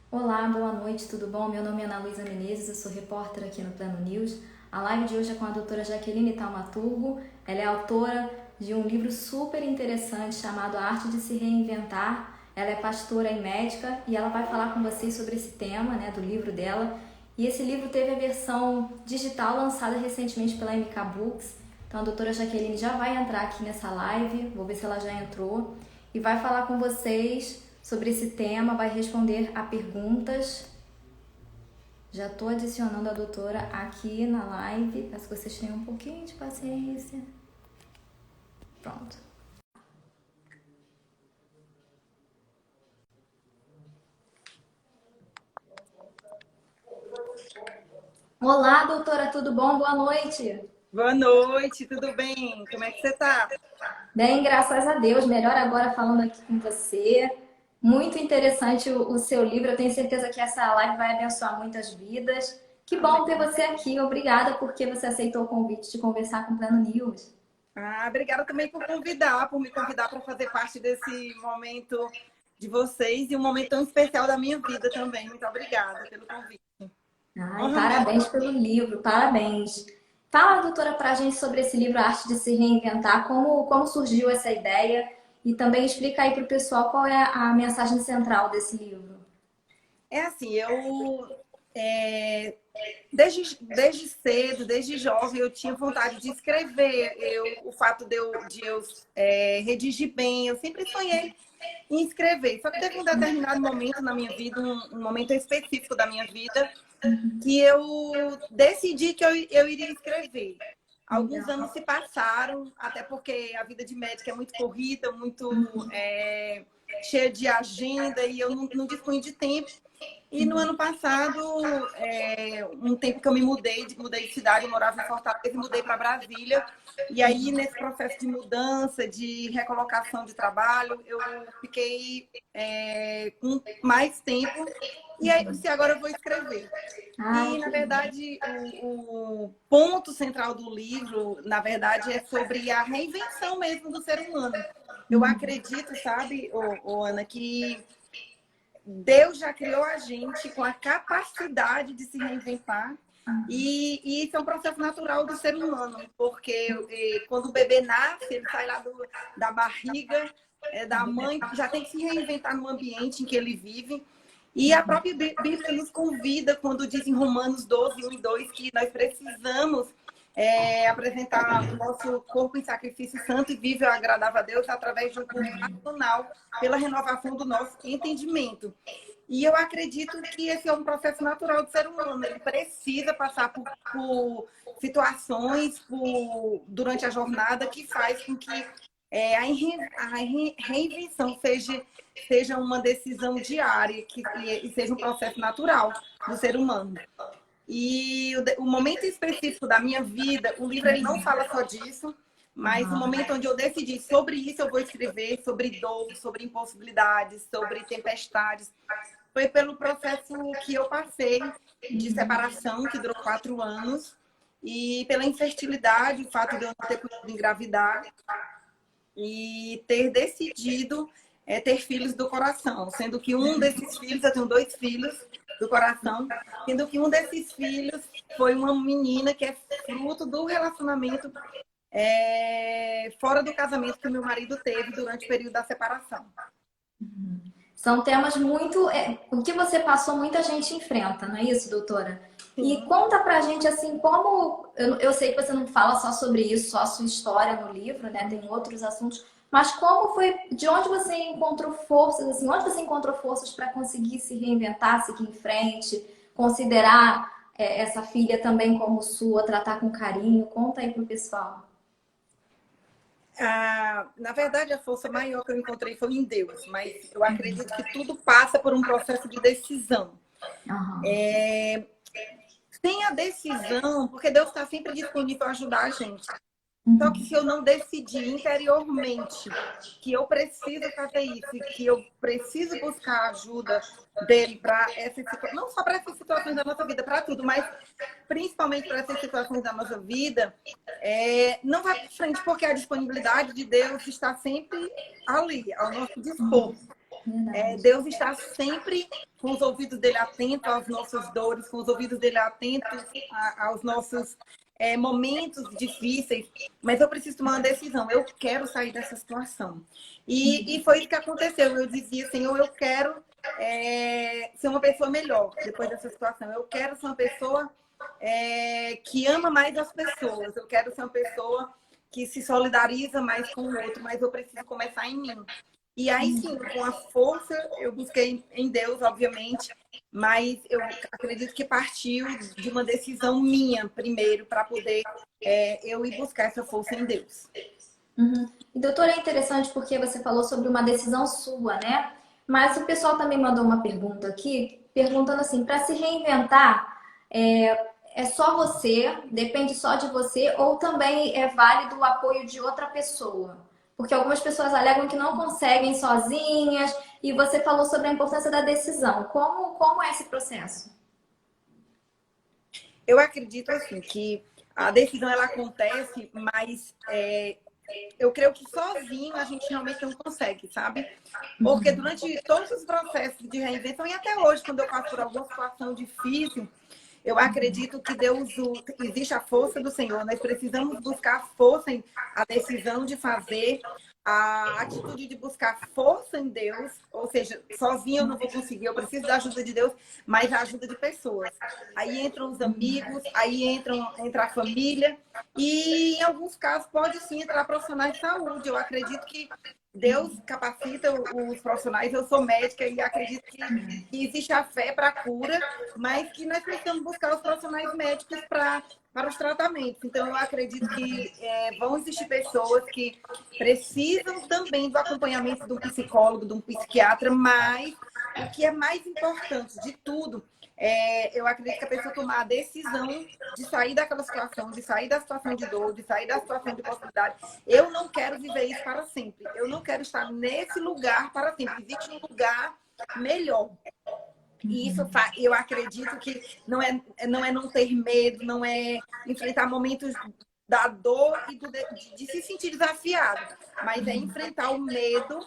Olá, boa noite, tudo bom? Meu nome é Ana Luísa Menezes, eu sou repórter aqui no Plano News. A live de hoje é com a doutora Jaqueline Taumaturgo. Ela é autora de um livro super interessante chamado A Arte de se Reinventar. Ela é pastora e médica e ela vai falar com vocês sobre esse tema, né, do livro dela. E esse livro teve a versão digital lançada recentemente pela MK Books. Então a doutora Jaqueline já vai entrar aqui nessa live, vou ver se ela já entrou, e vai falar com vocês sobre esse tema, vai responder a perguntas. Já estou adicionando a doutora aqui na live, peço que vocês tenham um pouquinho de paciência. Pronto. Olá, doutora, tudo bom? Boa noite. Boa noite, tudo bem? Como é que você tá? Bem, graças a Deus. Melhor agora falando aqui com você. Muito interessante o seu livro. Eu tenho certeza que essa live vai abençoar muitas vidas. Que bom ter você aqui. Obrigada porque você aceitou o convite de conversar com o Plano News. Obrigada também por me convidar para fazer parte desse momento de vocês e um momento tão especial da minha vida também. Muito obrigada pelo convite. Ai, Honra minha. parabéns pelo livro, parabéns. Fala, doutora, para a gente sobre esse livro A Arte de se Reinventar, como surgiu essa ideia e também explica aí para o pessoal qual é a mensagem central desse livro. É assim, é, desde cedo, desde jovem, eu tinha vontade de escrever. O fato de eu redigir bem, eu sempre sonhei em escrever. Só que teve um determinado momento na minha vida, um momento específico da minha vida, que eu decidi que eu iria escrever. Alguns anos se passaram, até porque a vida de médica é muito corrida, cheia de agenda, e eu não dispunha de tempo. E no ano passado, um tempo que eu mudei de cidade, eu morava em Fortaleza e mudei para Brasília. E aí, nesse processo de mudança, de recolocação de trabalho, eu fiquei com mais tempo. E aí, se agora eu vou escrever. Ai, E, na que verdade, o ponto central do livro, na verdade, é sobre a reinvenção mesmo do ser humano. Eu acredito, sabe, Ana, que Deus já criou a gente com a capacidade de se reinventar. E isso é um processo natural do ser humano, porque quando o bebê nasce, ele sai lá da barriga da mãe, já tem que se reinventar no ambiente em que ele vive. E a própria Bíblia nos convida, quando diz em Romanos 12, 1 e 2, que nós precisamos apresentar o nosso corpo em sacrifício santo e vivo e agradável a Deus através de um culto racional pela renovação do nosso entendimento. E eu acredito que esse é um processo natural do ser humano. Ele precisa passar por situações durante a jornada que faz com que a reinvenção seja uma decisão diária e seja um processo natural do ser humano. E o momento específico da minha vida, o livro ele não fala só disso, mas o momento onde eu decidi sobre isso eu vou escrever, sobre dor, sobre impossibilidades, sobre tempestades, foi pelo processo que eu passei de separação, que durou 4 anos, e pela infertilidade, o fato de eu não ter podido engravidar e ter decidido ter filhos do coração, sendo que um desses filhos, eu tenho 2 filhos do coração, sendo que um desses filhos foi uma menina que é fruto do relacionamento fora do casamento que o meu marido teve durante o período da separação. São temas muito. O que você passou, muita gente enfrenta, não é isso, doutora? E Sim. conta pra gente assim, como. Eu sei que você não fala só sobre isso, só a sua história no livro, né? Tem outros assuntos. Mas como foi. De onde você encontrou forças, assim, onde você encontrou forças para conseguir se reinventar, seguir em frente, considerar essa filha também como sua, tratar com carinho? Conta aí pro pessoal. Na verdade, a força maior que eu encontrei foi em Deus, mas eu acredito que tudo passa por um processo de decisão. Aham. Sem a decisão, porque Deus está sempre disponível para ajudar a gente. Só que se eu não decidir interiormente que eu preciso fazer isso, e que eu preciso buscar a ajuda dele para essas situações, não só para essas situações da nossa vida, para tudo, mas principalmente para essas situações da nossa vida, não vai para frente, porque a disponibilidade de Deus está sempre ali, ao nosso dispor. Verdade. Deus está sempre com os ouvidos dele atentos às nossas dores, com os ouvidos dele atentos aos nossos momentos difíceis. Mas eu preciso tomar uma decisão. Eu quero sair dessa situação. E foi isso que aconteceu. Eu dizia, Senhor, eu quero ser uma pessoa melhor depois dessa situação. Eu quero ser uma pessoa que ama mais as pessoas. Eu quero ser uma pessoa que se solidariza mais com o outro, mas eu preciso começar em mim. E aí sim, com a força, eu busquei em Deus, obviamente, mas eu acredito que partiu de uma decisão minha primeiro, para poder eu ir buscar essa força em Deus. Uhum. E, doutora, é interessante porque você falou sobre uma decisão sua, né? Mas o pessoal também mandou uma pergunta aqui, perguntando assim, para se reinventar, é só você, depende só de você, ou também é válido o apoio de outra pessoa? Porque algumas pessoas alegam que não conseguem sozinhas, e você falou sobre a importância da decisão. Como é esse processo? Eu acredito assim que a decisão ela acontece, mas eu creio que sozinho a gente realmente não consegue, sabe? Porque durante todos os processos de reinvenção, e até hoje, quando eu passo por alguma situação difícil, eu acredito que existe a força do Senhor. Nós precisamos buscar força, a decisão de fazer, a atitude de buscar força em Deus. Ou seja, sozinho eu não vou conseguir, eu preciso da ajuda de Deus, mas a ajuda de pessoas. Aí entram os amigos, aí entra a família, e em alguns casos pode sim entrar profissionais de saúde. Eu acredito que Deus capacita os profissionais. Eu sou médica e acredito que existe a fé para a cura, mas que nós precisamos buscar os profissionais médicos para os tratamentos. Então, eu acredito que vão existir pessoas que precisam também do acompanhamento de um psicólogo, de um psiquiatra, mas o que é mais importante de tudo eu acredito que a pessoa tomar a decisão de sair daquela situação, de sair da situação de dor, de sair da situação de possibilidade. Eu não quero viver isso para sempre. Eu não quero estar nesse lugar para sempre. Existe um lugar melhor. E isso eu acredito que não é não ter medo, não é enfrentar momentos da dor e de se sentir desafiado, mas é enfrentar o medo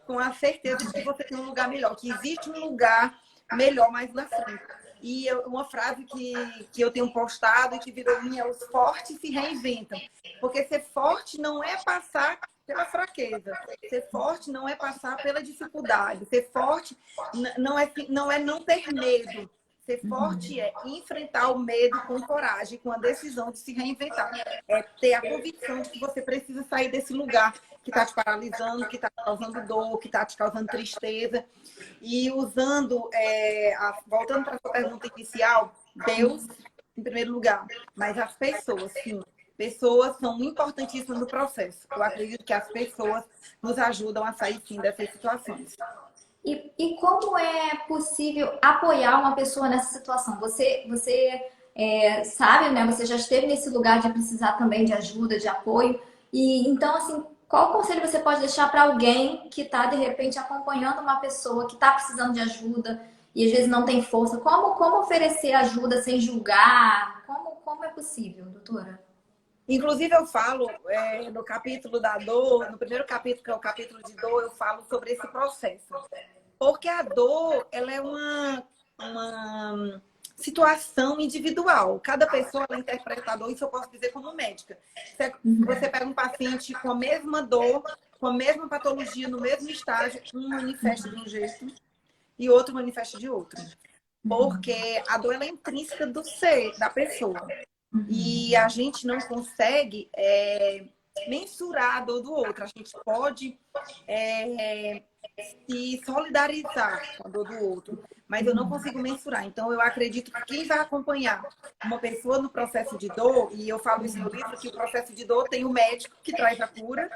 com a certeza de que você tem um lugar melhor, que existe um lugar melhor mais na frente. E uma frase que eu tenho postado e que virou minha: os fortes se reinventam. Porque ser forte não é passar pela fraqueza. Ser forte não é passar pela dificuldade. Ser forte não é não ter medo. Ser forte é enfrentar o medo com coragem, com a decisão de se reinventar. É ter a convicção de que você precisa sair desse lugar que está te paralisando, que está te causando dor, que está te causando tristeza. E usando, voltando para a sua pergunta inicial, Deus em primeiro lugar, mas as pessoas, sim. Pessoas são importantíssimas no processo. Eu acredito que as pessoas nos ajudam a sair, sim, dessas situações. E como é possível apoiar uma pessoa nessa situação? Você sabe, né? Você já esteve nesse lugar de precisar também de ajuda, de apoio. E então, assim, qual conselho você pode deixar para alguém que está, de repente, acompanhando uma pessoa que está precisando de ajuda e às vezes não tem força? Como oferecer ajuda sem julgar? Como é possível, doutora? Inclusive, eu falo no capítulo da dor, no primeiro capítulo, que é o capítulo de dor, eu falo sobre esse processo. Porque a dor, ela é uma situação individual. Cada pessoa ela interpreta a dor, isso eu posso dizer como médica. Você pega um paciente com a mesma dor, com a mesma patologia, no mesmo estágio, um manifesta de um jeito e outro manifesta de outro. Porque a dor ela é intrínseca do ser, da pessoa. E a gente não consegue mensurar a dor do outro. A gente pode se solidarizar com a dor do outro, mas eu não consigo mensurar. Então, eu acredito que quem vai acompanhar uma pessoa no processo de dor, e eu falo isso no livro, que o processo de dor tem o médico que traz a cura,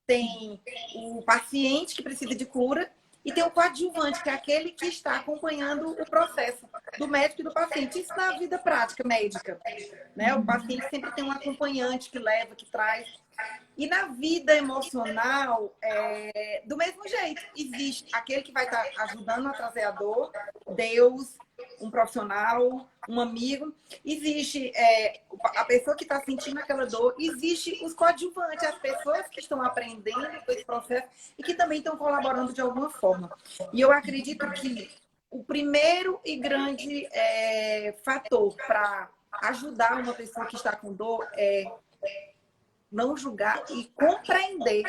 tem o paciente que precisa de cura, e tem o coadjuvante, que é aquele que está acompanhando o processo do médico e do paciente. Isso na vida prática médica, né? O paciente sempre tem um acompanhante que leva, que traz. E na vida emocional, do mesmo jeito, existe aquele que vai estar ajudando a trazer a dor, Deus, um profissional, um amigo. Existe a pessoa que está sentindo aquela dor, existe os coadjuvantes, as pessoas que estão aprendendo com esse processo e que também estão colaborando de alguma forma. E eu acredito que o primeiro e grande fator para ajudar uma pessoa que está com dor é não julgar e compreender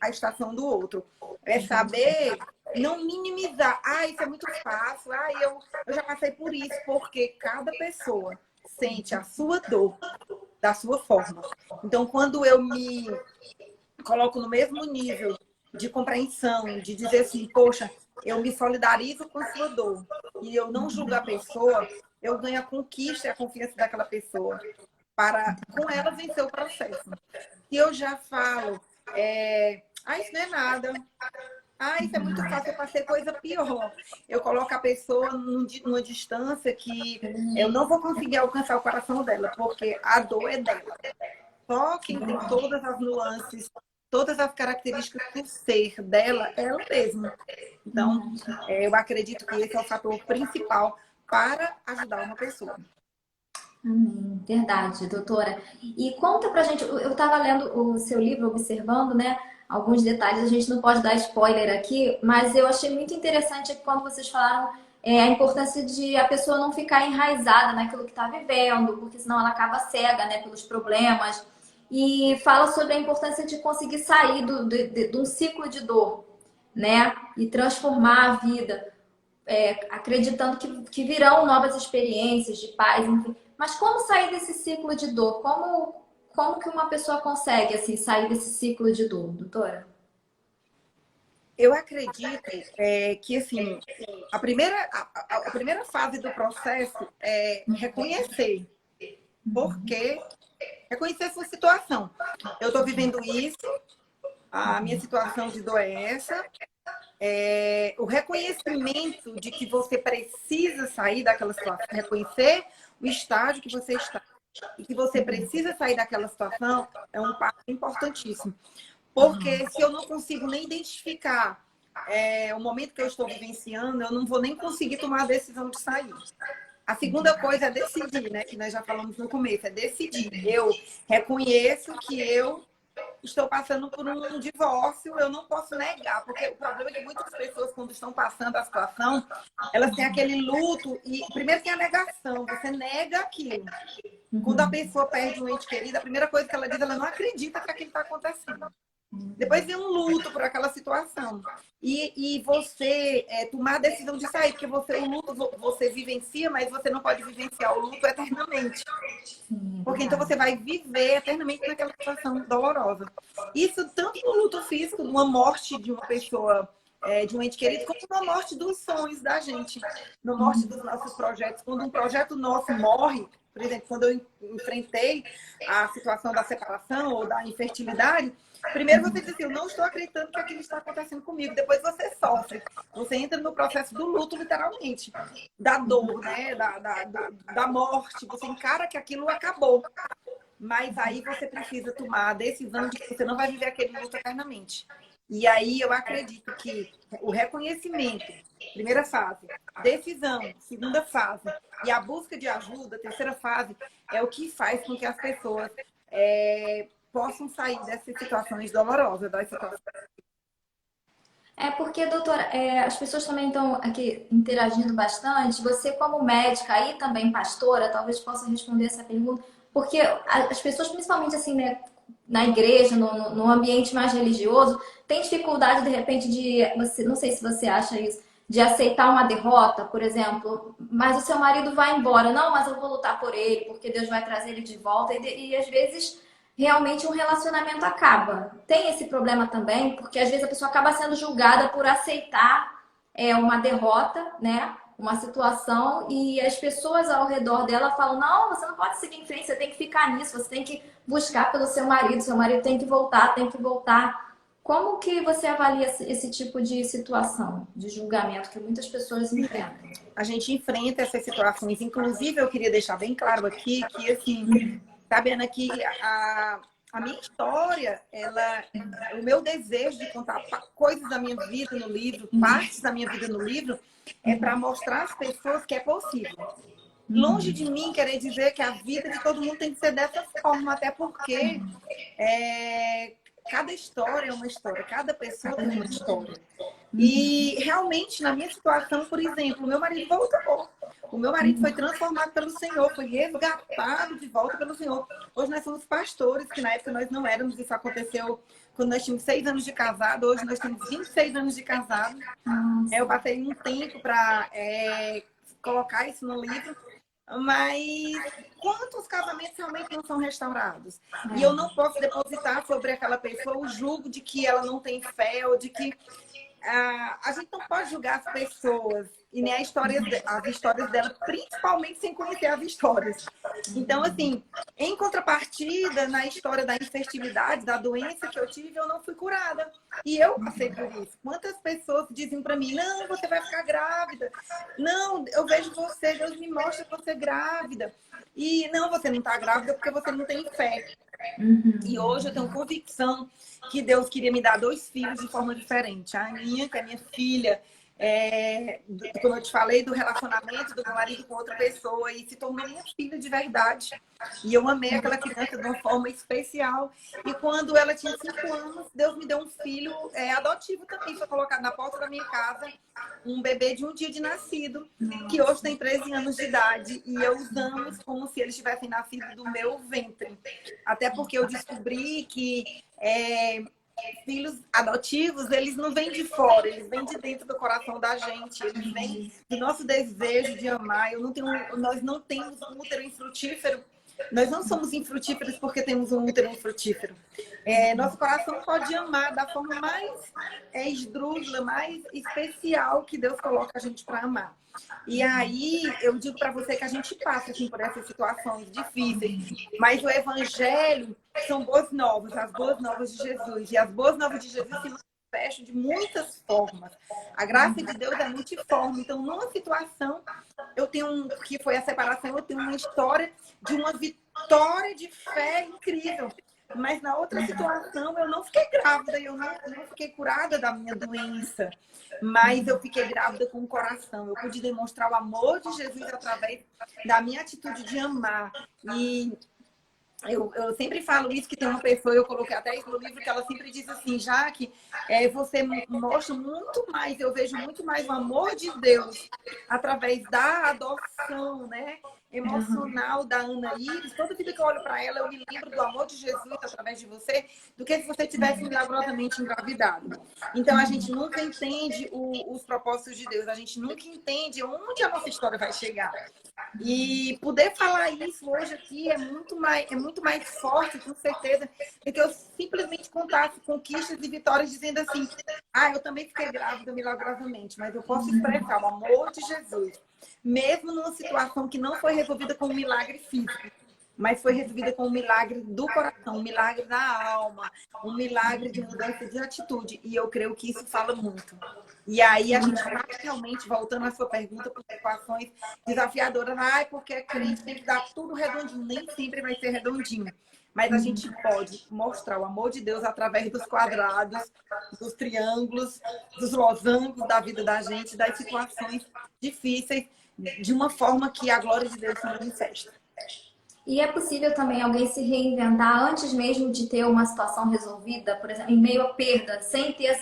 a estação do outro. É saber não minimizar. Ah, isso é muito fácil. Ah, eu já passei por isso. Porque cada pessoa sente a sua dor da sua forma. Então, quando eu me coloco no mesmo nível de compreensão, de dizer assim, poxa, eu me solidarizo com a sua dor e eu não julgo a pessoa, eu ganho a conquista e a confiança daquela pessoa para, com ela, vencer o processo. E eu já falo, isso não é nada. Ah, isso é muito fácil, eu passei coisa pior. Eu coloco a pessoa numa distância que eu não vou conseguir alcançar o coração dela, porque a dor é dela. Só quem tem todas as nuances, todas as características do ser dela, é ela mesma. Então, eu acredito que esse é o fator principal para ajudar uma pessoa. Amém. Verdade, doutora. E conta pra gente, eu estava lendo o seu livro, observando, né, alguns detalhes, a gente não pode dar spoiler aqui, mas eu achei muito interessante quando vocês falaram a importância de a pessoa não ficar enraizada naquilo que está vivendo, porque senão ela acaba cega, né, pelos problemas. E fala sobre a importância de conseguir sair de um ciclo de dor, né, e transformar a vida, acreditando que virão novas experiências de paz, enfim. Mas como sair desse ciclo de dor? Como que uma pessoa consegue assim, sair desse ciclo de dor, doutora? Eu acredito que assim, a primeira fase do processo é reconhecer. Porque reconhecer sua situação. Eu estou vivendo isso, a minha situação de dor é essa. O reconhecimento de que você precisa sair daquela situação, reconhecer o estágio que você está e que você precisa sair daquela situação é um passo importantíssimo. Porque se eu não consigo nem identificar o momento que eu estou vivenciando, eu não vou nem conseguir tomar a decisão de sair. A segunda coisa é decidir, né? Que nós já falamos no começo, é decidir. Eu reconheço que eu estou passando por um divórcio, eu não posso negar, porque o problema é que muitas pessoas, quando estão passando a situação, elas têm aquele luto, e primeiro tem a negação, você nega aquilo. Quando a pessoa perde um ente querido, a primeira coisa que ela diz, ela não acredita que aquilo está acontecendo. Depois vem um luto por aquela situação. E você tomar a decisão de sair, porque o luto você vivencia, mas você não pode vivenciar o luto eternamente. Porque então você vai viver eternamente naquela situação dolorosa. Isso tanto no luto físico, numa morte de uma pessoa, de um ente querido, como na morte dos sonhos da gente, na morte dos nossos projetos. Quando um projeto nosso morre, por exemplo, quando eu enfrentei a situação da separação ou da infertilidade, primeiro você diz assim, eu não estou acreditando que aquilo está acontecendo comigo. Depois você sofre. Você entra no processo do luto, literalmente. Da dor, né? Da morte. Você encara que aquilo acabou. Mas aí você precisa tomar a decisão de que você não vai viver aquele luto eternamente. E aí eu acredito que o reconhecimento, primeira fase, decisão, segunda fase, e a busca de ajuda, terceira fase, é o que faz com que as pessoas possam sair dessas situações dolorosas, das situações. Porque, doutora, as pessoas também estão aqui interagindo bastante. Você, como médica e também pastora, talvez possa responder essa pergunta, porque as pessoas, principalmente assim, né, na igreja, no ambiente mais religioso, têm dificuldade, de repente, não sei se você acha isso, de aceitar uma derrota, por exemplo, mas o seu marido vai embora. Não, mas eu vou lutar por ele, porque Deus vai trazer ele de volta. E às vezes, realmente, um relacionamento acaba. Tem esse problema também, porque às vezes a pessoa acaba sendo julgada por aceitar uma derrota, né? Uma situação, e as pessoas ao redor dela falam, não, você não pode seguir em frente, você tem que ficar nisso, você tem que buscar pelo seu marido tem que voltar, tem que voltar. Como que você avalia esse tipo de situação, de julgamento que muitas pessoas enfrentam? A gente enfrenta essas situações. Inclusive, eu queria deixar bem claro aqui que, assim, sabendo que a minha história, o meu desejo de contar coisas da minha vida no livro, partes da minha vida no livro, é para mostrar às pessoas que é possível. Longe de mim querer dizer que a vida de todo mundo tem que ser dessa forma, até porque cada história é uma história, cada pessoa tem uma história. E realmente, na minha situação, por exemplo, o meu marido voltou. O meu marido foi transformado pelo Senhor, foi resgatado de volta pelo Senhor. Hoje nós somos pastores, que na época nós não éramos. Isso aconteceu quando nós tínhamos 6 anos de casado. Hoje nós temos 26 anos de casado. Eu passei um tempo para colocar isso no livro. Mas quantos casamentos realmente não são restaurados? E eu não posso depositar sobre aquela pessoa o julgo de que ela não tem fé ou de que a gente não pode julgar as pessoas e nem as histórias dela, principalmente sem conhecer as histórias. Então, assim, em contrapartida, na história da infertilidade, da doença que eu tive, eu não fui curada. E eu passei por isso. Quantas pessoas diziam para mim, não, você vai ficar grávida. Não, eu vejo você, Deus me mostra você grávida. E não, você não está grávida porque você não tem fé. E hoje eu tenho convicção que Deus queria me dar 2 filhos de forma diferente. A minha, que é minha filha, como eu te falei, do relacionamento do meu marido com outra pessoa, e se tornou minha filha de verdade. E eu amei aquela criança de uma forma especial. E quando ela tinha 5 anos, Deus me deu um filho adotivo também. Foi colocado na porta da minha casa um bebê de 1 dia de nascido, que hoje tem 13 anos de idade. E eu usamos como se eles tivessem nascido do meu ventre. Até porque eu descobri que filhos adotivos, eles não vêm de fora, eles vêm de dentro do coração da gente, eles vêm do nosso desejo de amar. Nós não temos um útero infrutífero, nós não somos infrutíferos porque temos um útero infrutífero. Nosso coração pode amar da forma mais esdrúxula, mais especial que Deus coloca a gente para amar. E aí, eu digo para você que a gente passa assim, por essas situações difíceis, mas o Evangelho são boas novas, as boas novas de Jesus. E as boas novas de Jesus se manifestam de muitas formas. A graça de Deus é multiforme. Então, numa situação, que foi a separação, eu tenho uma história de uma vitória de fé incrível. Mas na outra situação, eu não fiquei grávida, eu não fiquei curada da minha doença. Mas eu fiquei grávida com o coração. Eu pude demonstrar o amor de Jesus através da minha atitude de amar. E eu sempre falo isso, que tem uma pessoa, eu coloquei até isso no livro, que ela sempre diz assim, Jaque, você mostra muito mais, eu vejo muito mais o amor de Deus através da adoção, né? Emocional da Ana Iris. Toda vida que eu olho para ela, eu me lembro do amor de Jesus através de você, do que se você tivesse milagrosamente engravidado. Então, a gente nunca entende os propósitos de Deus, a gente nunca entende onde a nossa história vai chegar. E poder falar isso hoje aqui é muito mais forte, com certeza, do que eu simplesmente contasse conquistas e vitórias dizendo assim, eu também fiquei grávida milagrosamente, mas eu posso expressar o amor de Jesus, mesmo numa situação que não foi resolvida com um milagre físico, mas foi resolvida com um milagre do coração, um milagre da alma, um milagre de mudança de atitude. E eu creio que isso fala muito. E aí a gente vai realmente, voltando à sua pergunta, por situações desafiadoras, porque a crente tem que dar tudo redondinho, nem sempre vai ser redondinho. Mas a gente pode mostrar o amor de Deus através dos quadrados, dos triângulos, dos losangos da vida da gente, das situações difíceis, de uma forma que a glória de Deus se manifesta. E é possível também alguém se reinventar antes mesmo de ter uma situação resolvida, por exemplo, em meio à perda, sem ter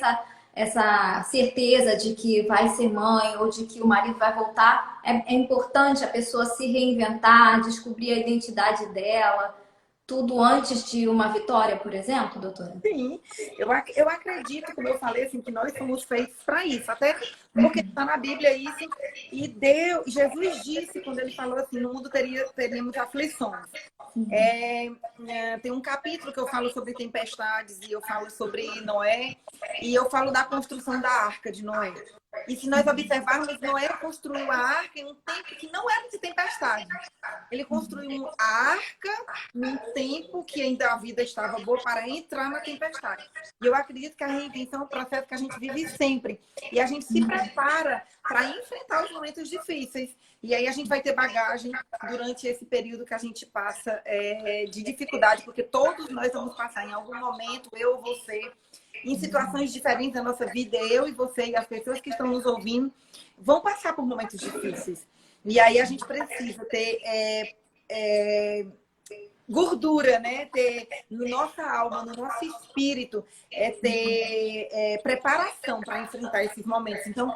essa certeza de que vai ser mãe ou de que o marido vai voltar. É importante a pessoa se reinventar, descobrir a identidade dela, tudo antes de uma vitória, por exemplo, doutora? Sim, eu acredito, como eu falei, assim, que nós somos feitos para isso, até porque está na Bíblia isso, e Jesus disse, quando ele falou assim, no mundo teríamos aflições. Tem um capítulo que eu falo sobre tempestades, e eu falo sobre Noé, e eu falo da construção da arca de Noé. E se nós observarmos, Noé construiu a arca em um tempo que não era de tempestade. Ele construiu a arca num tempo que ainda a vida estava boa para entrar na tempestade. E eu acredito que a reinvenção é um processo que a gente vive sempre. E a gente se prepara para enfrentar os momentos difíceis. E aí a gente vai ter bagagem durante esse período que a gente passa de dificuldade, porque todos nós vamos passar em algum momento, eu, você, em situações diferentes da nossa vida, eu e você e as pessoas que estão nos ouvindo vão passar por momentos difíceis. E aí a gente precisa ter gordura, né? Ter no nossa alma, no nosso espírito, ter preparação para enfrentar esses momentos. Então,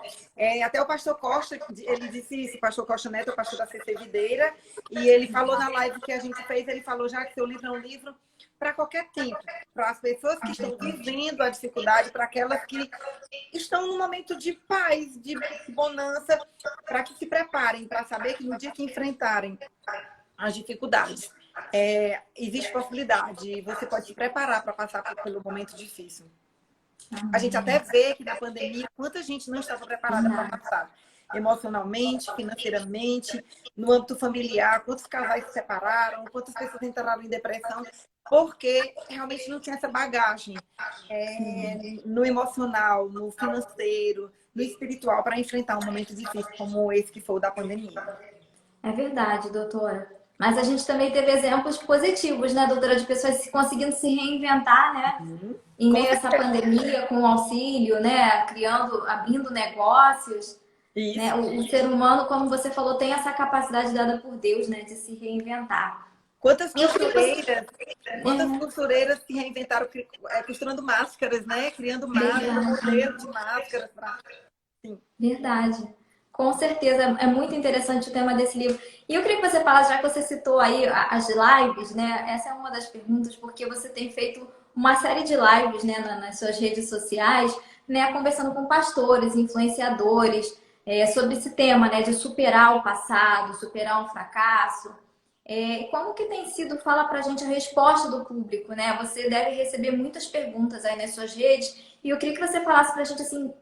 até o pastor Costa, ele disse isso, o pastor Costa Neto, o pastor da CC Videira, e ele falou na live que a gente fez, ele falou já que seu livro é um livro para qualquer tempo, para as pessoas que estão vivendo a dificuldade, para aquelas que estão num momento de paz, de bonança, para que se preparem, para saber que no dia que enfrentarem as dificuldades, existe possibilidade, você pode se preparar para passar pelo momento difícil. A gente até vê que na pandemia, quanta gente não estava preparada para passar. Emocionalmente, financeiramente, no âmbito familiar, quantos casais se separaram, quantas pessoas entraram em depressão, porque realmente não tinha essa bagagem no emocional, no financeiro, no espiritual, para enfrentar um momento difícil como esse que foi o da pandemia. É verdade, doutora. Mas a gente também teve exemplos positivos, né, doutora, de pessoas conseguindo se reinventar, né, em meio a essa pandemia, com o auxílio, né, abrindo negócios. Né? O ser humano, como você falou, tem essa capacidade dada por Deus, né, de se reinventar. Quantas costureiras se reinventaram costurando máscaras, né? Criando máscaras, modelo de máscaras. Sim. Verdade. Com certeza, é muito interessante o tema desse livro. E eu queria que você falasse, já que você citou aí as lives, né? Essa é uma das perguntas, porque você tem feito uma série de lives, né, nas suas redes sociais, né, conversando com pastores, influenciadores, sobre esse tema, né, de superar o passado, superar um fracasso. Como que tem sido, fala pra gente a resposta do público, né? Você deve receber muitas perguntas aí nas suas redes, e eu queria que você falasse pra gente, assim,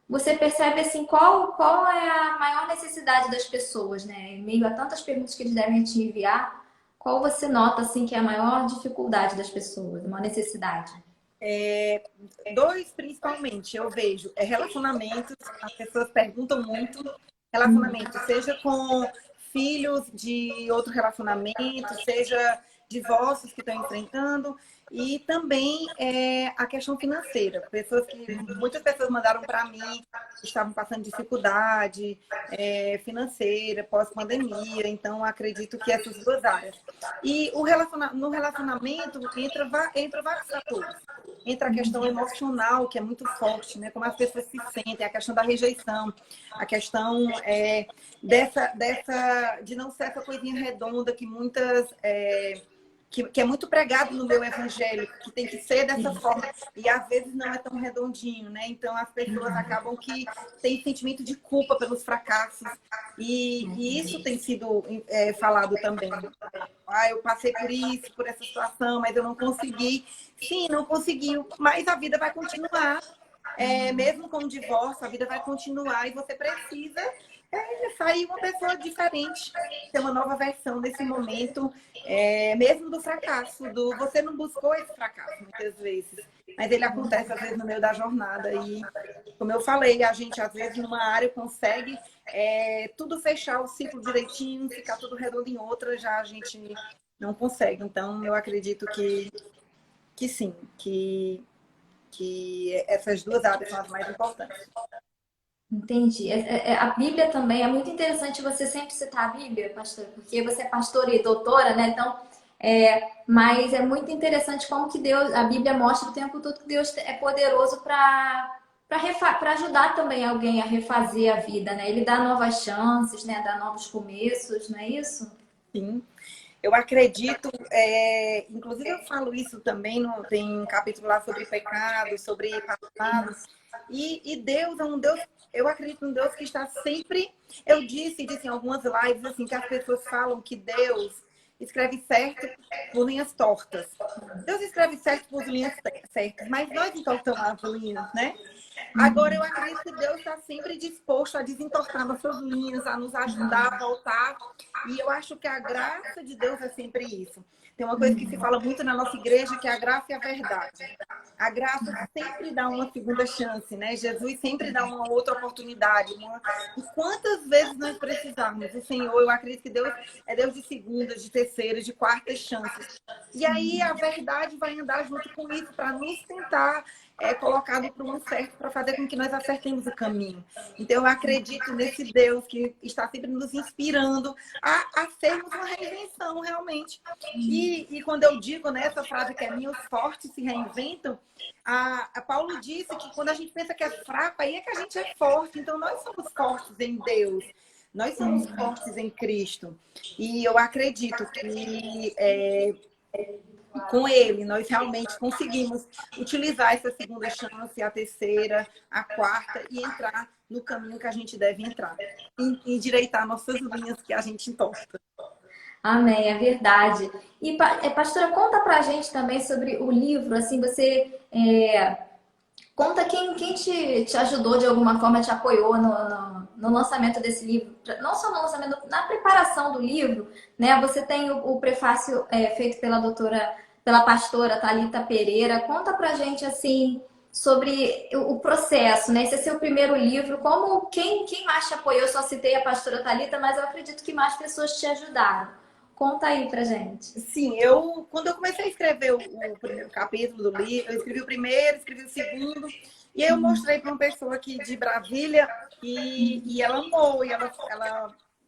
você percebe, assim, qual é a maior necessidade das pessoas, né? Em meio a tantas perguntas que eles devem te enviar, qual você nota, assim, que é a maior dificuldade das pessoas, uma necessidade? Dois, principalmente, eu vejo. Relacionamentos, as pessoas perguntam muito. Relacionamento, seja com filhos de outro relacionamento, seja divórcios que estão enfrentando, e também a questão financeira. Muitas pessoas mandaram para mim que estavam passando dificuldade financeira pós-pandemia, então acredito que essas duas áreas. E no relacionamento entra vários fatores. Entra a questão emocional, que é muito forte, né? Como as pessoas se sentem, a questão da rejeição, a questão de não ser essa coisinha redonda que muitas... Que é muito pregado no meu evangelho, que tem que ser dessa forma, e às vezes não é tão redondinho, né? Então as pessoas acabam que têm sentimento de culpa pelos fracassos, e isso tem sido falado também. Eu passei por isso, por essa situação, mas eu não consegui. Sim, não conseguiu, mas a vida vai continuar. Mesmo com o divórcio, a vida vai continuar, e você precisa sair uma pessoa diferente, ter uma nova versão nesse momento, mesmo do fracasso. Você não buscou esse fracasso muitas vezes, mas ele acontece às vezes no meio da jornada. E, como eu falei, a gente às vezes numa área consegue tudo fechar o ciclo direitinho, ficar tudo redondo em outra, já a gente não consegue. Então, eu acredito que sim, que essas duas áreas são as mais importantes. Entendi. A Bíblia também, é muito interessante você sempre citar a Bíblia, pastor, porque você é pastora e doutora, né? Então, mas é muito interessante como que a Bíblia mostra o tempo todo que Deus é poderoso para ajudar também alguém a refazer a vida, né? Ele dá novas chances, né? Dá novos começos, não é isso? Sim. Eu acredito, inclusive eu falo isso também, tem um capítulo lá sobre pecado, sobre passados, e Deus é um Deus, eu acredito em um Deus que está sempre, eu disse em algumas lives, assim, que as pessoas falam que Deus escreve certo por linhas tortas. Deus escreve certo por linhas certas, mas nós entortamos as linhas, né? Agora, eu acredito que Deus está sempre disposto a desentortar nossas linhas, a nos ajudar a voltar. E eu acho que a graça de Deus é sempre isso. Tem uma coisa que se fala muito na nossa igreja, que é a graça e a verdade. A graça sempre dá uma segunda chance, né? Jesus sempre dá uma outra oportunidade. E quantas vezes nós precisamos utilizarmos. O Senhor, eu acredito que Deus é Deus de segundas, de terceiras, de quartas chances. E aí a verdade vai andar junto com isso para nos tentar colocar no prumo certo para fazer com que nós acertemos o caminho. Então eu acredito nesse Deus que está sempre nos inspirando a sermos uma reinvenção realmente. E quando eu digo nessa frase que é minha, os fortes se reinventam, a Paulo disse que quando a gente pensa que é fraco, aí é que a gente é forte. Então nós somos fortes em Deus. Nós somos fortes em Cristo. E eu acredito que com Ele nós realmente conseguimos utilizar essa segunda chance, a terceira, a quarta e entrar no caminho que a gente deve entrar. E endireitar nossas linhas que a gente entorta. Amém, é verdade. E, pastora, conta pra gente também sobre o livro, assim, você conta quem te ajudou de alguma forma, te apoiou no lançamento desse livro, não só no lançamento, na preparação do livro, né? Você tem o prefácio feito pela pastora Thalita Pereira. Conta pra gente, assim, sobre o processo, né? Esse é seu primeiro livro, quem mais te apoiou? Eu só citei a pastora Thalita, mas eu acredito que mais pessoas te ajudaram. Conta aí pra gente. Sim, quando eu comecei a escrever o primeiro capítulo do livro, eu escrevi o primeiro, escrevi o segundo, e aí eu mostrei para uma pessoa aqui de Brasília, e ela amou, e ela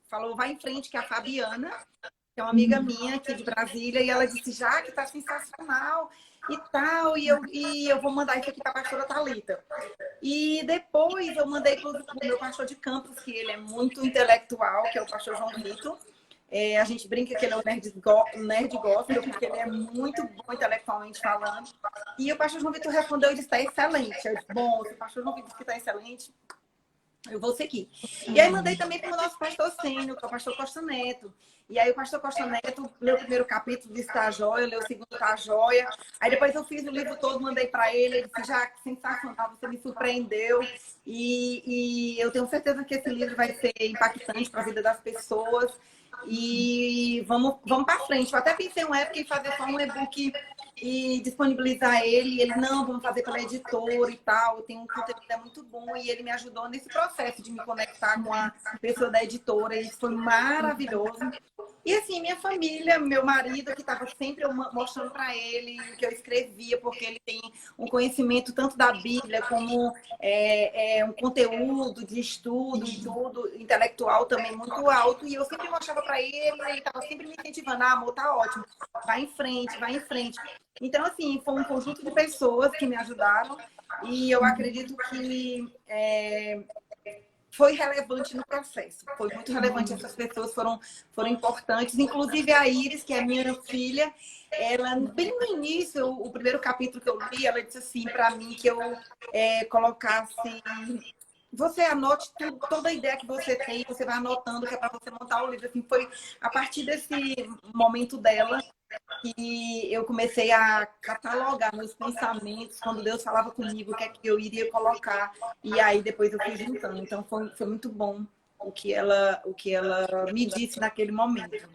falou, vai em frente, que é a Fabiana, que é uma amiga minha aqui de Brasília, e ela disse, já que tá sensacional e tal, e eu vou mandar isso aqui para a pastora Thalita. E depois eu mandei para o meu pastor de campus, que ele é muito intelectual, que é o pastor João Vitor. A gente brinca que ele é um nerd gospel, porque ele é muito bom intelectualmente falando. E o pastor João Vitor respondeu e disse, está excelente. Eu disse, bom, se o pastor João Vitor disse que está excelente, eu vou seguir. E aí mandei também para o nosso pastor sênior, que é o pastor Costa Neto. E aí o pastor Costa Neto leu o primeiro capítulo, disse tá jóia, leu o segundo tá jóia. Aí depois eu fiz o livro todo, mandei para ele, ele disse, já, que sensacional, você me surpreendeu. E eu tenho certeza que esse livro vai ser impactante para a vida das pessoas. E vamos para frente. Eu até pensei uma época em fazer só um e-book e disponibilizar ele. Ele, não, vamos fazer pela editora e tal. Tem um conteúdo que é muito bom. E ele me ajudou nesse processo de me conectar com a pessoa da editora. E isso foi maravilhoso. E assim, minha família, meu marido, que estava sempre mostrando para ele o que eu escrevia, porque ele tem um conhecimento tanto da Bíblia como um conteúdo de estudo e tudo, intelectual também muito alto. E eu sempre mostrava para ele, ele estava sempre me incentivando, amor, tá ótimo, vai em frente, vai em frente. Então, assim, foi um conjunto de pessoas que me ajudaram e eu acredito que foi relevante no processo. Foi muito relevante. Essas pessoas foram importantes. Inclusive a Iris, que é minha filha, ela, bem no início, o primeiro capítulo que eu li, ela disse assim para mim que eu colocasse... Você anote tudo, toda a ideia que você tem, você vai anotando, que é para você montar o livro. Assim, foi a partir desse momento dela que eu comecei a catalogar meus pensamentos, quando Deus falava comigo, o que é que eu iria colocar. E aí depois eu fui juntando. Então foi muito bom o que ela me disse naquele momento.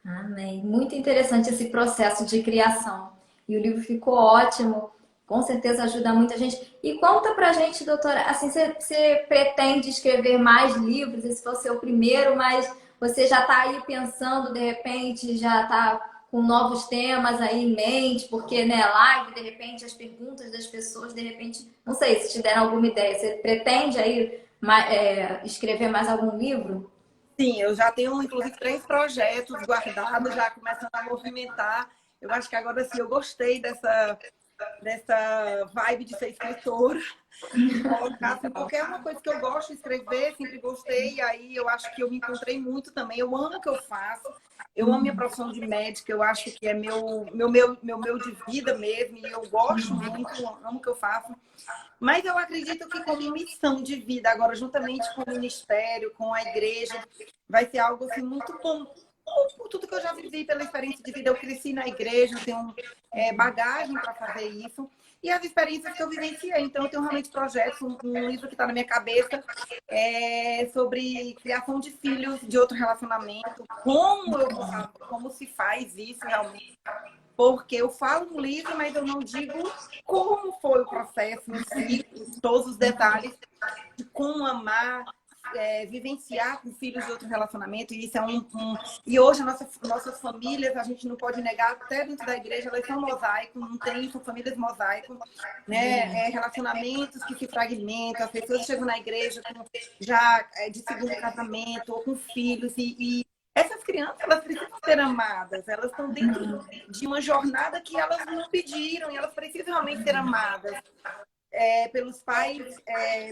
Amém. Muito interessante esse processo de criação. E o livro ficou ótimo. Com certeza ajuda muita gente. E conta pra gente, doutora, assim, você pretende escrever mais livros? Esse foi o seu primeiro, mas você já está aí pensando, de repente, já está com novos temas aí em mente, porque, né, live, de repente, as perguntas das pessoas, de repente, não sei se te deram alguma ideia. Você pretende aí escrever mais algum livro? Sim, eu já tenho, inclusive, 3 projetos guardados, já começando a movimentar. Eu acho que agora, sim, eu gostei dessa vibe de ser escritora, colocar assim, porque é uma coisa que eu gosto de escrever, sempre gostei, e aí eu acho que eu me encontrei muito também. Eu amo o que eu faço, eu amo minha profissão de médica, eu acho que é meu de vida mesmo, e eu gosto muito, amo o que eu faço. Mas eu acredito que como missão de vida, agora juntamente com o ministério, com a igreja, vai ser algo assim muito bom. Por tudo que eu já vivi, pela experiência de vida, eu cresci na igreja, eu tenho bagagem para fazer isso. E as experiências que eu vivenciei. Então, eu tenho realmente projetos, um livro que está na minha cabeça, sobre criação de filhos de outro relacionamento. Como se faz isso realmente. Porque eu falo no livro, mas eu não digo como foi o processo em si, todos os detalhes de como amar vivenciar com filhos de outro relacionamento, e isso é E hoje, nossas famílias, a gente não pode negar, até dentro da igreja, elas são mosaico, não tem, são famílias mosaico, né? Relacionamentos que se fragmentam, as pessoas chegam na igreja já de segundo casamento, ou com filhos, e essas crianças, elas precisam ser amadas, elas estão dentro de uma jornada que elas não pediram, e elas precisam realmente ser amadas. Pelos pais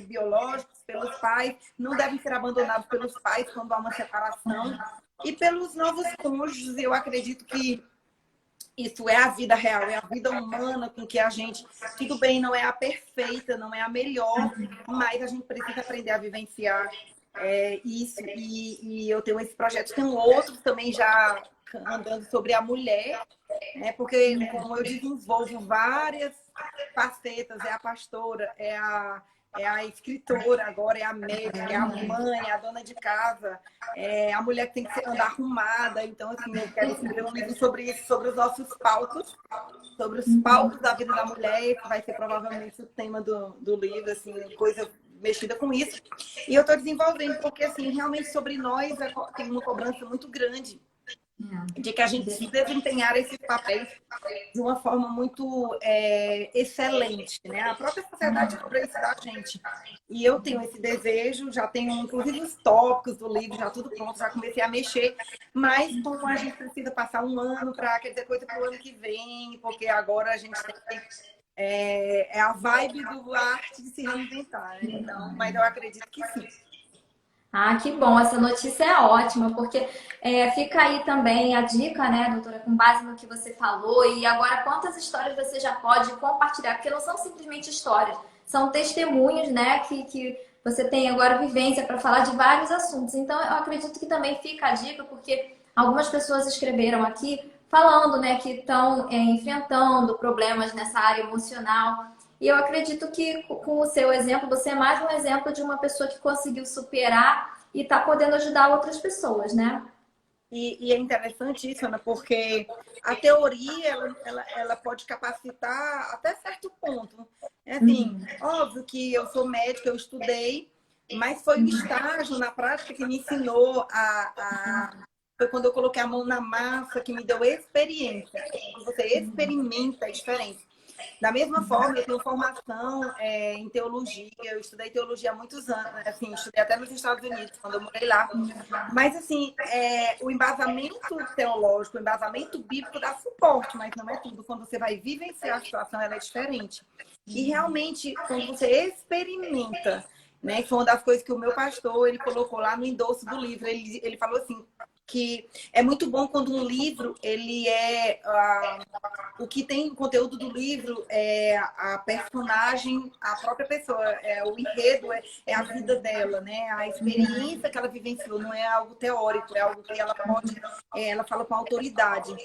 biológicos, pelos pais, não devem ser abandonados pelos pais quando há uma separação, e pelos novos cônjuges. Eu acredito que isso é a vida real, é a vida humana com que a gente... Tudo bem, não é a perfeita, não é a melhor, mas a gente precisa aprender a vivenciar isso. E eu tenho esse projeto, tem outros também já andando sobre a mulher, né? Porque como eu desenvolvo várias facetas, é a pastora, é a escritora, agora é a médica, é a mãe, é a dona de casa, é a mulher que tem que andar arrumada. Então, assim, eu quero escrever um livro sobre isso, sobre os nossos pautos, sobre os pautos da vida da mulher, que vai ser provavelmente o tema do livro, assim, coisa mexida com isso. E eu estou desenvolvendo, porque, assim, realmente sobre nós tem uma cobrança muito grande de que a gente precisa desempenhar esses papéis de uma forma muito excelente, né? A própria sociedade cobra isso da gente. E eu tenho esse desejo, já tenho inclusive os tópicos do livro, já tudo pronto, já comecei a mexer, mas como a gente precisa passar um ano para, quer dizer, coisa para o ano que vem, porque agora a gente tem a vibe do arte de se reinventar, né? Então, mas eu acredito que sim. Ah, que bom, essa notícia é ótima, porque fica aí também a dica, né, doutora, com base no que você falou, e agora quantas histórias você já pode compartilhar, porque não são simplesmente histórias, são testemunhos, né, que você tem agora vivência para falar de vários assuntos. Então, eu acredito que também fica a dica, porque algumas pessoas escreveram aqui falando, né, que estão enfrentando problemas nessa área emocional. E eu acredito que com o seu exemplo, você é mais um exemplo de uma pessoa que conseguiu superar e está podendo ajudar outras pessoas, né? E é interessante isso, Ana, porque a teoria ela pode capacitar até certo ponto. Assim, óbvio que eu sou médica, eu estudei, mas foi o estágio na prática que me ensinou foi quando eu coloquei a mão na massa que me deu experiência. Quando você experimenta, é diferente. Da mesma forma, eu tenho formação em teologia, eu estudei teologia há muitos anos, assim, estudei até nos Estados Unidos, quando eu morei lá. Mas, assim, o embasamento teológico, o embasamento bíblico dá suporte, mas não é tudo. Quando você vai vivenciar a situação, ela é diferente. E, realmente, quando você experimenta, né, que foi uma das coisas que o meu pastor, ele colocou lá no endosso do livro, ele falou assim, que é muito bom quando um livro, ele o que tem o conteúdo do livro é a personagem, a própria pessoa, o enredo, a vida dela, né? A experiência que ela vivenciou, não é algo teórico, é algo que ela pode, ela fala com autoridade.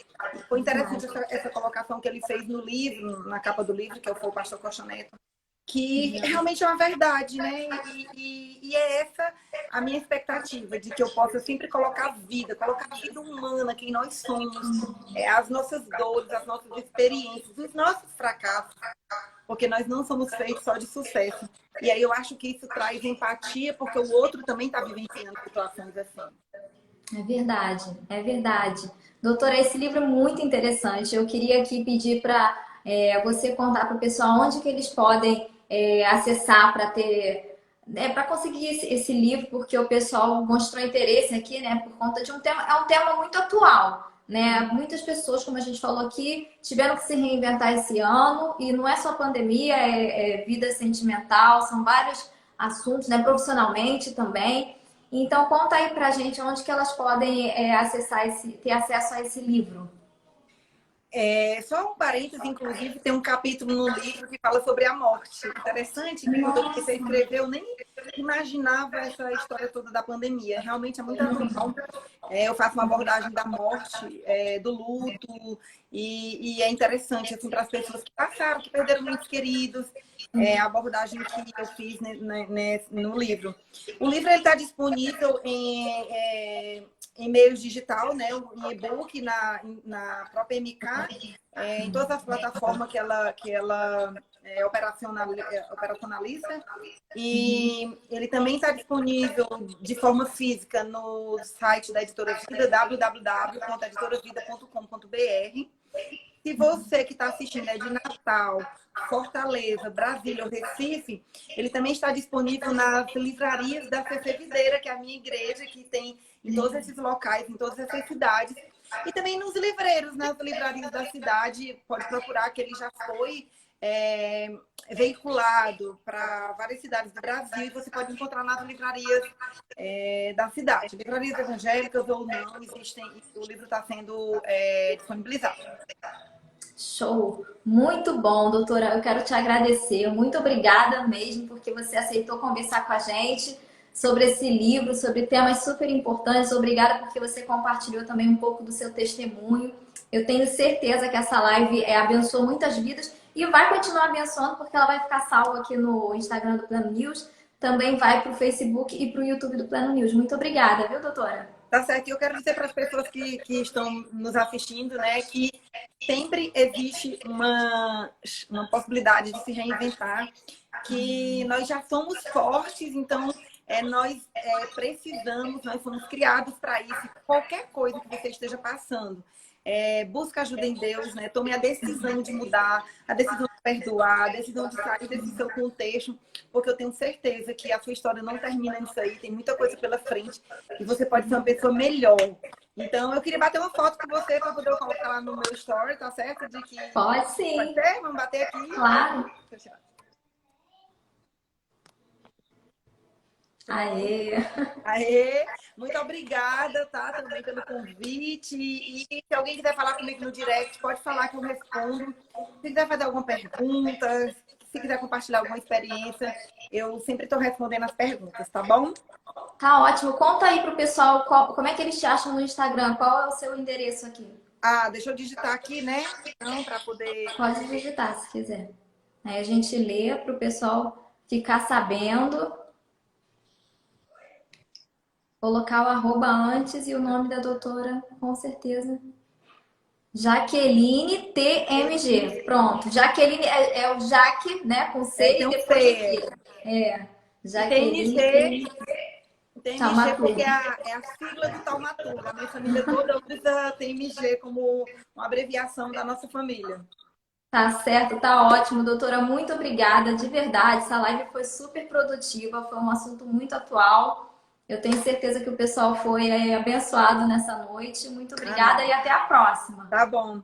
Foi interessante essa colocação que ele fez no livro, na capa do livro, que foi o pastor Costa Neto, que realmente é uma verdade, né? E é essa a minha expectativa, de que eu possa sempre colocar a vida humana, quem nós somos, as nossas dores, as nossas experiências, os nossos fracassos, porque nós não somos feitos só de sucesso. E aí eu acho que isso traz empatia, porque o outro também está vivenciando situações assim. É verdade, é verdade. Doutora, esse livro é muito interessante. Eu queria aqui pedir para você contar para o pessoal onde que eles podem acessar para ter, para conseguir esse livro, porque o pessoal mostrou interesse aqui, né, por conta de um tema, é um tema muito atual, né? Muitas pessoas, como a gente falou aqui, tiveram que se reinventar esse ano, e não é só pandemia, é vida sentimental, são vários assuntos, né, profissionalmente também. Então, conta aí pra gente onde que elas podem ter acesso a esse livro. Só um parênteses, inclusive, tem um capítulo no livro que fala sobre a morte. Interessante que quando eu comecei a escrever, eu nem imaginava essa história toda da pandemia. Realmente é muito atual. Eu faço uma abordagem da morte, do luto, e é interessante assim, para as pessoas que passaram, que perderam muitos queridos, a abordagem que eu fiz no livro. O livro está disponível em meios digital, né? Em e-book, na própria MK, em todas as plataformas que ela operacionaliza. E ele também está disponível de forma física no site da Editora Vida, www.editoravida.com.br. Se você que está assistindo é de Natal, Fortaleza, Brasília ou Recife, ele também está disponível nas livrarias da CC Videira, que é a minha igreja, que tem em todos esses locais, em todas essas cidades. E também nos livreiros, nas livrarias da cidade, pode procurar, que ele já foi veiculado para várias cidades do Brasil, e você pode encontrar nas livrarias da cidade. Livrarias evangélicas ou não, existem, o livro está sendo disponibilizado. Show! Muito bom, doutora. Eu quero te agradecer. Muito obrigada mesmo, porque você aceitou conversar com a gente sobre esse livro, sobre temas super importantes. Obrigada porque você compartilhou também um pouco do seu testemunho. Eu tenho certeza que essa live abençoou muitas vidas e vai continuar abençoando, porque ela vai ficar salva aqui no Instagram do Plano News, também vai para o Facebook e para o YouTube do Plano News. Muito obrigada, viu, doutora? Tá certo. E eu quero dizer para as pessoas que estão nos assistindo, né, que sempre existe uma possibilidade de se reinventar, que nós já somos fortes, então nós precisamos, nós fomos criados para isso. Qualquer coisa que você esteja passando, busca ajuda em Deus, né? Tome a decisão de mudar, a decisão de perdoar, a decisão de sair desse seu contexto, porque eu tenho certeza que a sua história não termina nisso aí, tem muita coisa pela frente e você pode ser uma pessoa melhor. Então, eu queria bater uma foto com você para poder colocar lá no meu story, tá certo? De que... Pode sim. Pode ser? Vamos bater aqui? Claro. Aê! Aê! Muito obrigada, tá? Também pelo convite. E se alguém quiser falar comigo no direct, pode falar que eu respondo. Se quiser fazer alguma pergunta, se quiser compartilhar alguma experiência, eu sempre estou respondendo as perguntas, tá bom? Tá ótimo. Conta aí pro pessoal como é que eles te acham no Instagram. Qual é o seu endereço aqui? Ah, deixa eu digitar aqui, né? Então, para poder... Pode digitar, se quiser. Aí a gente lê pro pessoal ficar sabendo. Colocar o arroba antes e o nome da doutora, com certeza. Jaqueline TMG. Pronto. Jaqueline é o Jaque, né? Com C e depois G. Jaqueline TMG, porque é a sigla do Taumaturgo. A minha família toda usa TMG como uma abreviação da nossa família. Tá certo, tá ótimo, doutora. Muito obrigada, de verdade. Essa live foi super produtiva, foi um assunto muito atual. Eu tenho certeza que o pessoal foi abençoado nessa noite. Muito obrigada e até a próxima. Tá bom.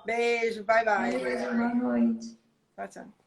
Beijo, bye bye. Beijo, boa noite. Tchau, tchau.